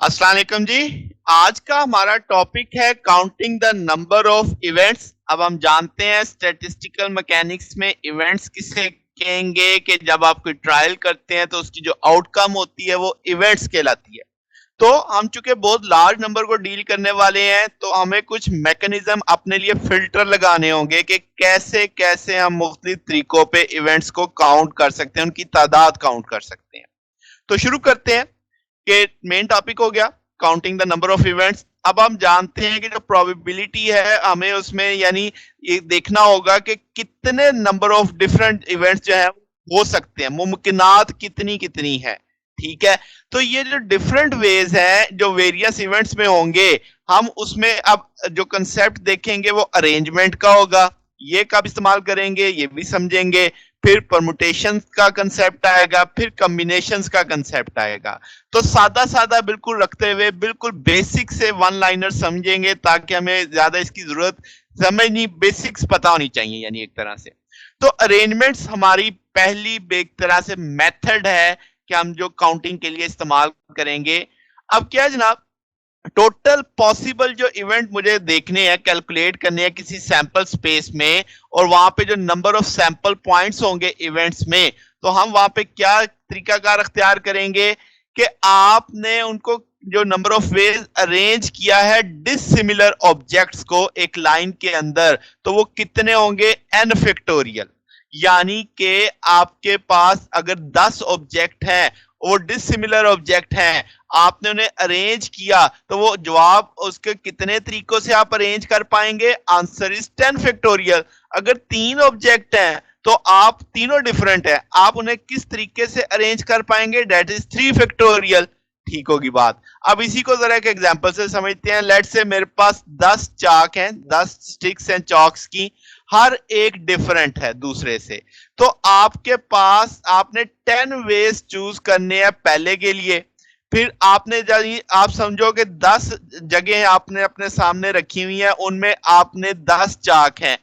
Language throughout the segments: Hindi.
अस्सलाम वालेकुम जी। आज का हमारा टॉपिक है counting the number of events. अब हम जानते हैं स्टैटिस्टिकल मैकेनिक्स में इवेंट्स किसे कहेंगे कि जब आप कोई ट्रायल करते हैं तो उसकी जो आउटकम होती है वो इवेंट्स कहलाती है। तो हम चूंकि बहुत लार्ज नंबर को डील करने वाले हैं तो हमें कुछ मैकेनिज्म अपने लिए फिल्टर लगाने होंगे कि कैसे कैसे हम मुख्तलिफ तरीकों पे इवेंट्स को काउंट कर सकते हैं, उनकी तादाद काउंट कर सकते हैं। तो शुरू करते हैं कि मेन टॉपिक हो गया counting the number of events. अब हम जानते हैं कि जो प्रोबेबिलिटी है हमें उसमें यानी ये देखना होगा कि कितने नंबर ऑफ डिफरेंट इवेंट्स जो है हो सकते हैं, मुमकिनात कितनी कितनी है। ठीक है, तो ये जो डिफरेंट वेज हैं जो वेरियस इवेंट्स में होंगे, हम उसमें अब जो कंसेप्ट देखेंगे वो अरेंजमेंट का होगा। ये कब इस्तेमाल करेंगे ये भी समझेंगे। फिर परमुटेशन का कंसेप्ट आएगा, फिर कॉम्बिनेशंस का कंसेप्ट आएगा। तो सादा सादा बिल्कुल रखते हुए बिल्कुल बेसिक से वन लाइनर समझेंगे ताकि हमें ज्यादा इसकी जरूरत समझ नहीं, बेसिक्स पता होनी चाहिए यानी एक तरह से। तो अरेंजमेंट्स हमारी पहली एक तरह से मेथड है कि हम जो काउंटिंग के लिए इस्तेमाल करेंगे। अब क्या है जनाब, टोटल पॉसिबल जो इवेंट मुझे देखने हैं, कैलकुलेट करने हैं किसी सैंपल स्पेस में, और वहां पे जो नंबर ऑफ सैंपल पॉइंट्स होंगे इवेंट्स में, तो हम वहां पे क्या तरीकाकार अख्तियार करेंगे कि आपने उनको जो नंबर ऑफ वेज अरेंज किया है डिसिमिलर ऑब्जेक्ट्स को एक लाइन के अंदर, तो वो कितने होंगे, एन फैक्टोरियल। यानी कि आपके पास अगर 10 ऑब्जेक्ट हैं, वो डिसिमिलर ऑब्जेक्ट हैं, आपने उन्हें अरेंज किया, तो वो जवाब उसके कितने तरीकों से आप अरेंज कर पाएंगे, आंसर इज 10 फैक्टोरियल। अगर 3 ऑब्जेक्ट हैं तो आप तीनों डिफरेंट है, आप उन्हें किस तरीके से अरेंज कर पाएंगे, डेट इज 3 फैक्टोरियल। ठीक होगी बात। अब इसी को जरा एक एग्जांपल से समझते हैं। लेट्स से मेरे पास 10 चाक हैं, 10 स्टिक्स हैं चॉक्स की, हर एक डिफरेंट है दूसरे से। तो आपके पास आपने 10 वेज चूज करने हैं पहले के लिए। फिर आपने आप समझो कि 10 जगह आपने अपने सामने रखी हुई है, उनमें आपने 10 चाक हैं।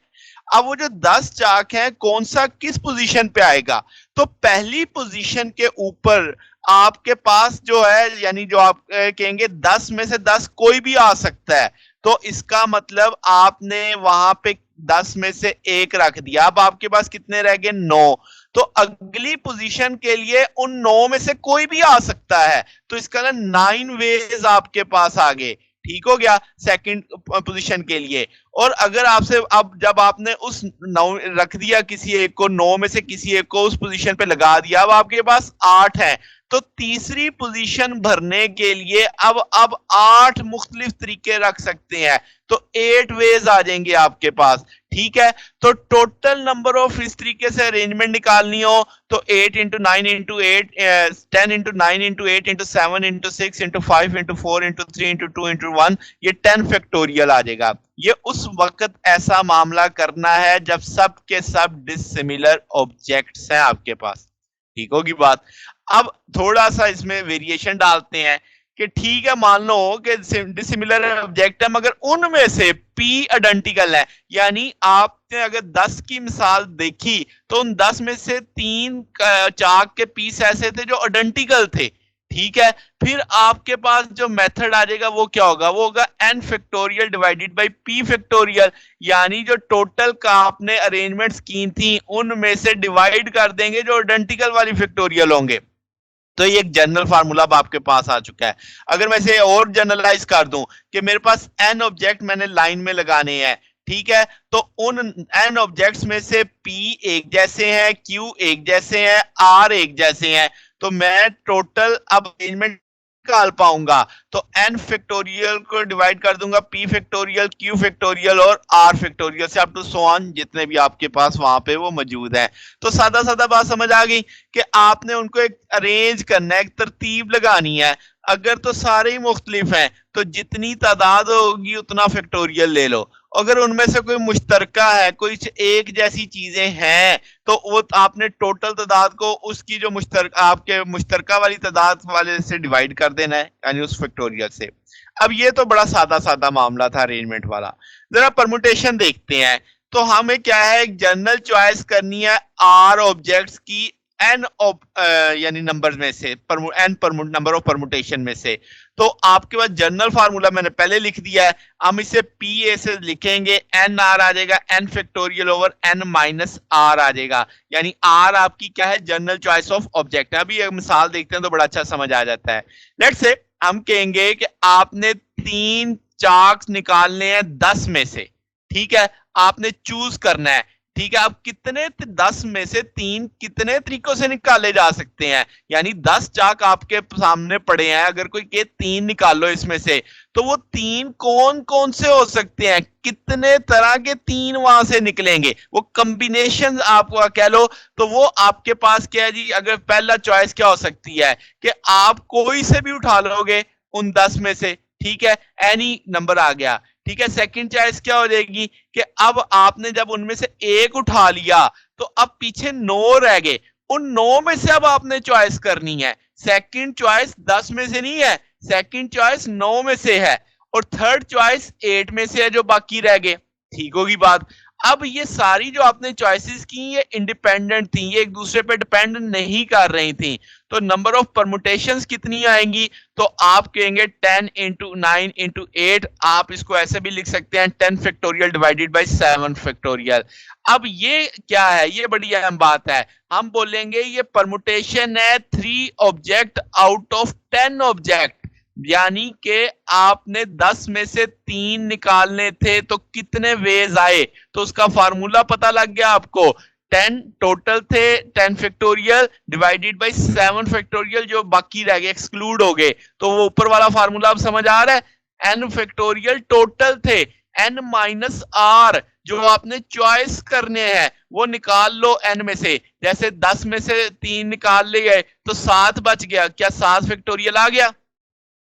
अब वो जो 10 चाक है कौन सा किस पोजीशन पे आएगा, तो पहली पोजीशन के ऊपर आपके पास जो है, यानी जो आप कहेंगे 10 में से 10 कोई भी आ सकता है, तो इसका मतलब आपने वहां पे 10 में से एक रख दिया। अब आपके पास कितने रह गए, 9। तो अगली पोजीशन के लिए उन 9 में से कोई भी आ सकता है, तो इसका ना 9 वेज आपके पास आ गए। ठीक हो गया सेकंड पोजीशन के लिए। और अगर आपसे अब जब आपने उस 9 रख दिया, किसी एक को 9 में से किसी एक को उस पोजीशन पे लगा दिया, अब आपके पास 8 है, तो तीसरी पोजीशन भरने के लिए अब 8 मुख्तलिफ तरीके रख सकते हैं, तो 8 वेज आ जाएंगे आपके पास। ठीक है, तो टोटल नंबर ऑफ इस तरीके से अरेंजमेंट निकालनी हो तो 8 into 9 into 8, 10 into 9 into 8 into 7 into 6 into 5 into 4 into 3 into 2 into 1, ये 10 फैक्टोरियल आ जाएगा। ये उस वक्त ऐसा मामला करना है जब सब के सब डिसिमिलर ऑब्जेक्ट्स हैं आपके पास। ठीक होगी बात। अब थोड़ा सा इसमें वेरिएशन डालते हैं कि ठीक है, मान लो कि डिसिमिलर ऑब्जेक्ट है मगर उनमें से पी आइडेंटिकल है। यानी आपने अगर 10 की मिसाल देखी तो उन 10 में से 3 चाक के पीस ऐसे थे जो आइडेंटिकल थे। ठीक है, फिर आपके पास जो मेथड आ जाएगा वो क्या होगा, वो होगा n factorial divided by p factorial. यानी जो टोटल का आपने अरेंजमेंट्स की थी उनमें से डिवाइड कर देंगे जो आइडेंटिकल वाली फैक्टोरियल होंगे। तो ये एक जनरल फार्मूला अब आपके पास आ चुका है। अगर मैं इसे और जनरलाइज कर दूं कि मेरे पास एन ऑब्जेक्ट मैंने लाइन में लगाने हैं, ठीक है, तो उन एन ऑब्जेक्ट्स में से पी एक जैसे हैं, क्यू एक जैसे हैं, आर एक जैसे हैं, तो मैं टोटल अब अरेंजमेंट निकाल पाऊंगा। तो एन फैक्टोरियल को डिवाइड कर दूंगा पी फैक्टोरियल, क्यू फैक्टोरियल और आर फैक्टोरियल से अप टू सो ऑन, जितने भी आपके पास वहां पे वो मौजूद है। तो सादा सादा बात समझ आ गई कि आपने उनको एक अरेंज करना है, एक तरतीब लगानी है। अगर तो सारे ही मुख्तलिफ हैं तो जितनी तादाद होगी उतना फैक्टोरियल ले लो। अगर उनमें से कोई मुश्तरका है, कोई एक जैसी चीजें हैं, तो वो आपने टोटल तादाद को उसकी जो आपके मुश्तरका वाली तादाद वाले से डिवाइड कर देना है, यानी उस फैक्टोरियल से। अब ये तो बड़ा सादा सादा मामला था अरेंजमेंट वाला। जरा परमुटेशन देखते हैं। तो हमें क्या है, एक जनरल चॉइस करनी है आर ऑब्जेक्ट्स की एन यानी नंबर में से एन नंबर ऑफ परमुटेशन में से। तो आपके पास जनरल फार्मूला मैंने पहले लिख दिया है, हम इसे पी ए से लिखेंगे, एन आर आ जाएगा n factorial over N minus r आ जाएगा, यानी आर आपकी क्या है, जनरल चॉइस ऑफ ऑब्जेक्ट है। अभी एक मिसाल देखते हैं तो बड़ा अच्छा समझ आ जाता है। लेट्स से हम कहेंगे कि आपने 3 चाक निकालने हैं 10 में से, ठीक है, आपने चूज करना है, ठीक है, आप कितने 10 में से 3 कितने तरीकों से निकाले जा सकते हैं, यानी 10 चाक आपके सामने पड़े हैं, अगर कोई के 3 निकालो इसमें से, तो वो 3 कौन कौन से हो सकते हैं, कितने तरह के 3 वहां से निकलेंगे, वो कॉम्बिनेशन आपको कह लो। तो वो आपके पास क्या है जी, अगर पहला चॉइस क्या हो सकती है कि आप कोई से भी उठा लोगे उन 10 में से, ठीक है, एनी नंबर आ गया, ठीक है। सेकंड चॉइस क्या हो जाएगी कि अब आपने जब उनमें से एक उठा लिया तो अब पीछे 9 रह गए, उन 9 में से अब आपने चॉइस करनी है। सेकंड चॉइस 10 में से नहीं है, सेकंड चॉइस 9 में से है, और थर्ड चॉइस 8 में से है जो बाकी रह गए, ठीक होगी बात। अब ये सारी जो आपने चॉइसेस की ये इंडिपेंडेंट थी, ये एक दूसरे पे डिपेंड नहीं कर रही थी, तो नंबर ऑफ परमुटेशंस कितनी आएंगी, तो आप कहेंगे 10 इंटू 9 इंटू 8, आप इसको ऐसे भी लिख सकते हैं 10 फैक्टोरियल डिवाइडेड बाय 7 फैक्टोरियल। अब ये क्या है, ये बड़ी अहम बात है, हम बोलेंगे ये परमुटेशन है 3 ऑब्जेक्ट आउट ऑफ 10 ऑब्जेक्ट, यानी कि आपने 10 में से 3 निकालने थे तो कितने वेज आए, तो उसका फार्मूला पता लग गया आपको, 10 टोटल थे 10 फैक्टोरियल डिवाइडेड बाय 7 फैक्टोरियल, जो बाकी रह गए एक्सक्लूड हो गए, तो वो ऊपर वाला फार्मूला अब समझ आ रहा है, n फैक्टोरियल टोटल थे, n माइनस आर जो आपने चॉइस करने हैं वो निकाल लो n में से, जैसे 10 में से 3 निकाल लिए तो 7 बच गया, क्या 7 फैक्टोरियल आ गया।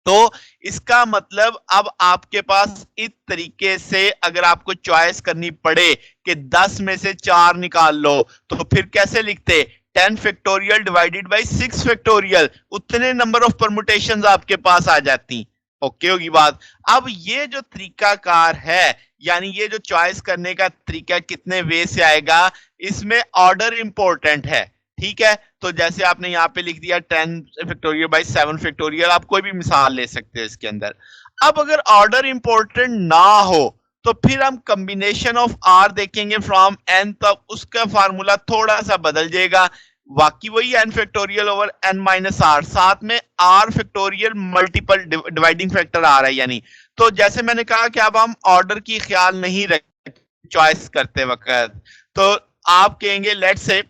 तो इसका मतलब अब आपके पास इस तरीके से अगर आपको चॉइस करनी पड़े कि 10 में से 4 निकाल लो, तो फिर कैसे लिखते, 10 फैक्टोरियल डिवाइडेड बाय 6 फैक्टोरियल, उतने नंबर ऑफ परमुटेशंस आपके पास आ जाती। ओके होगी बात। अब ये जो तरीकाकार है, यानी ये जो चॉइस करने का तरीका कितने वे से आएगा, इसमें ऑर्डर इंपॉर्टेंट है, ठीक है। तो जैसे आपने यहाँ पे लिख दिया 10 फैक्टोरियल बाय 7 फैक्टोरियल, आप कोई भी मिसाल ले सकते हैं इसके अंदर। अब अगर ऑर्डर इंपॉर्टेंट ना हो तो फिर हम कॉम्बिनेशन ऑफ आर देखेंगे फ्रॉम एन, तब उसका फार्मूला थोड़ा सा बदल जाएगा, बाकी वही N factorial over N minus R, साथ में R factorial multiple dividing factor आ रहा है, यानी तो जैसे मैंने कहा कि अब हम ऑर्डर की ख्याल नहीं रख चॉइस करते वक्त, तो आप कहेंगे लेट्स से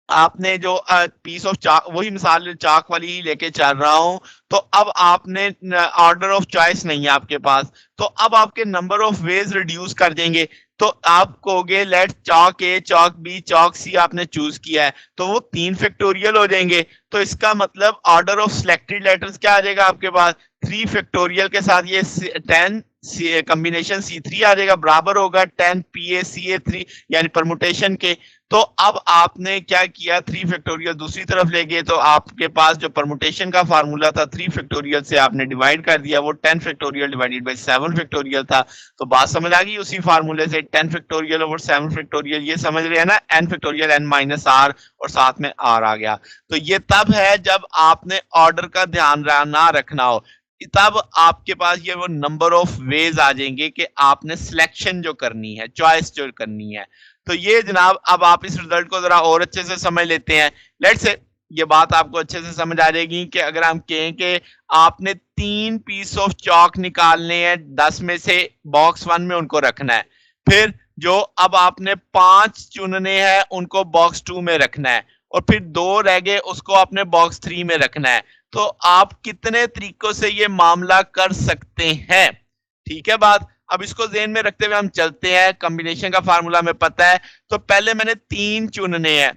आपने जो पीस ऑफ चाक, वही मिसाल चाक वाली ही लेके चल रहा हूं, तो अब आपने ऑर्डर ऑफ चॉइस नहीं है आपके पास, तो अब आपके नंबर ऑफ वेज रिड्यूस कर देंगे, तो आप कहोगे लेट चॉक ए चॉक बी चॉक सी आपने चूज किया है, तो वो 3 फैक्टोरियल हो जाएंगे, तो इसका मतलब ऑर्डर ऑफ सिलेक्टेड लेटर्स क्या आ जाएगा आपके पास, 3 फैक्टोरियल के साथ ये 10 कॉम्बिनेशन C3 आ जाएगा, बराबर होगा 10 PACA3 यानी परमुटेशन के। तो अब आपने क्या किया, 3 फैक्टोरियल दूसरी तरफ ले गए, तो आपके पास जो परमुटेशन का फार्मूला था 3 फैक्टोरियल से आपने डिवाइड कर दिया, वो 10 फैक्टोरियल डिवाइडेड बाय 7 फैक्टोरियल था, तो बात समझ आ गई, उसी फार्मूले से 10 फैक्टोरियल ओवर 7 फैक्टोरियल, ये समझ रहे हैं ना, n factorial n minus r और साथ में r आ गया। तो ये तब है जब आपने ऑर्डर का ध्यान ना रखना हो, तब आपके पास ये वो नंबर ऑफ वेज आ जाएंगे कि आपने सिलेक्शन जो करनी है, चॉइस जो करनी है। तो ये जनाब, अब आप इस रिजल्ट को जरा और अच्छे से समझ लेते हैं। लेट्स से ये बात आपको अच्छे से समझ आ जाएगी कि अगर हम कहें कि आपने 3 पीस ऑफ चॉक निकालने हैं 10 में से, बॉक्स 1 में उनको रखना है, फिर जो अब आपने 5 चुनने हैं उनको बॉक्स 2 में रखना है, और फिर 2 रह गए उसको आपने बॉक्स 3 में रखना है। तो आप कितने तरीकों से ये मामला कर सकते हैं, ठीक है बात। अब इसको ज़हन में रखते हुए हम चलते हैं, कॉम्बिनेशन का फार्मूला हमें पता है, तो पहले मैंने 3 चुनने हैं,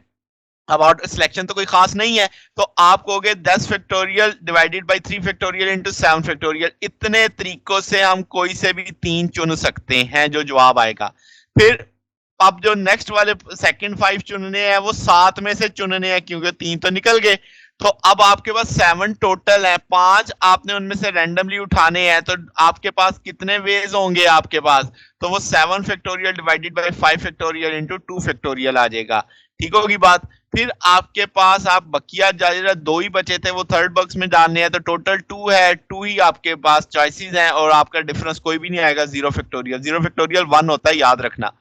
अब ऑर्डर सिलेक्शन तो कोई खास नहीं है, तो आप कहोगे 10 factorial divided bye 3 factorial into 7 factorial, इतने तरीकों से हम कोई से भी 3 चुन सकते हैं जो जवाब आएगा। फिर अब जो नेक्स्ट वाले सेकंड 5 चुनने हैं वो 7 में से चुनने हैं, क्योंकि 3 तो निकल गए, तो अब आपके पास 7 टोटल है, 5 आपने उनमें से रैंडमली उठाने हैं, तो आपके पास कितने वेज होंगे आपके पास? तो वो 7 factorial divided by 5 factorial into 2 factorial आ जाएगा। ठीक होगी बात? फिर आपके पास आप बकिया जा 2 ही बचे थे, वो थर्ड बॉक्स में डालने हैं, तो टोटल 2 है, 2 ही आपके पास चॉइसेस हैं और आपका डिफरेंस कोई भी नहीं आएगा 0 फैक्टोरियल। 0 फैक्टोरियल 1 होता है, याद रखना।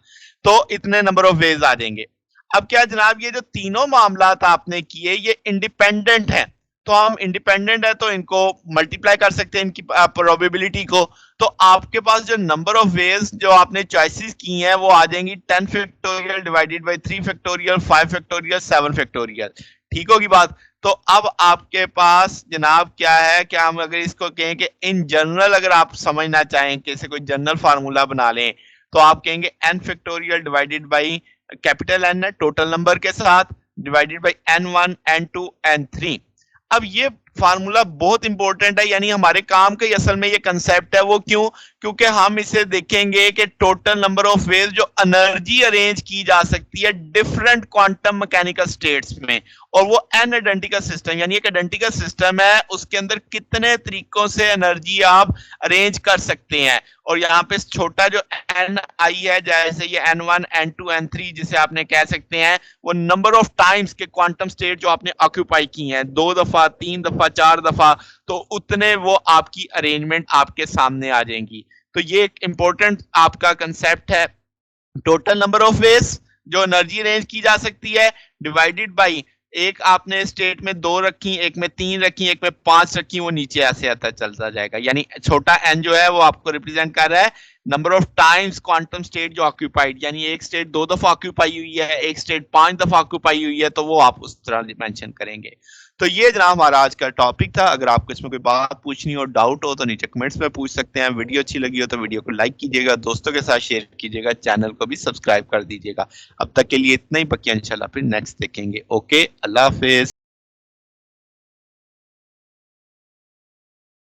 तो इतने नंबर ऑफ वेज आ जाएंगे। अब क्या जनाब, ये जो तीनों मामलात आपने किए ये इंडिपेंडेंट हैं, तो हम इंडिपेंडेंट है तो इनको मल्टीप्लाई कर सकते हैं, इनकी प्रोबेबिलिटी को। तो आपके पास जो नंबर ऑफ वेज जो आपने चॉइसेस की हैं वो आ जाएंगी 10 factorial divided bye 3 factorial, 5 factorial, 7 factorial. ठीक होगी बात? तो अब आपके पास जनाब क्या है, क्या हम अगर इसको कहें कि इन जनरल अगर आप समझना चाहें, कैसे कोई जनरल फार्मूला बना लें, तो आप कहेंगे n factorial divided by capital N है टोटल नंबर के साथ, divided by N1, N2, N3। अब ये फार्मूला बहुत इंपॉर्टेंट है, यानी हमारे काम का असल में ये कंसेप्ट है। वो क्यों? क्योंकि हम इसे देखेंगे कि टोटल नंबर ऑफ वेज जो एनर्जी अरेंज की जा सकती है डिफरेंट क्वांटम मैकेनिकल स्टेट्स में, और वो एन आइडेंटिकल सिस्टम यानी एक आइडेंटिकल सिस्टम है, उसके अंदर कितने तरीकों से एनर्जी आप अरेंज कर सकते हैं। और यहाँ पे छोटा जो एन आई है, जैसे ये N1, N2, N3 जिसे आपने कह सकते हैं, वो नंबर ऑफ टाइम्स के क्वांटम स्टेट जो आपने ऑक्यूपाई की हैं, 2 दफा, 3 दफा, 4 दफा, तो उतने वो आपकी अरेंजमेंट आपके सामने आ जाएंगी। तो ये एक इंपॉर्टेंट आपका कंसेप्ट है, टोटल नंबर ऑफ वेज जो एनर्जी अरेंज की जा सकती है डिवाइडेड बाई, एक आपने स्टेट में 2 रखी, एक में 3 रखी, एक में 5 रखी, वो नीचे ऐसे आता चलता जाएगा। यानी छोटा n जो है वो आपको रिप्रेजेंट कर रहा है number of times quantum state जो ऑक्यूपाइड, यानी एक स्टेट 2 दफा ऑक्यूपाई हुई है, एक स्टेट 5 दफा ऑक्यूपाई हुई है, तो वो आप उस तरह मेंशन करेंगे। तो ये जनाब हमारा आज का टॉपिक था। अगर आपको इसमें कोई बात पूछनी हो, डाउट हो, तो नीचे कमेंट्स में पूछ सकते हैं। वीडियो अच्छी लगी हो तो वीडियो को लाइक कीजिएगा, दोस्तों के साथ शेयर कीजिएगा, चैनल को भी सब्सक्राइब कर दीजिएगा। अब तक के लिए इतना ही, बकिया इंशाल्लाह फिर नेक्स्ट देखेंगे। ओके, अल्लाह हाफिज।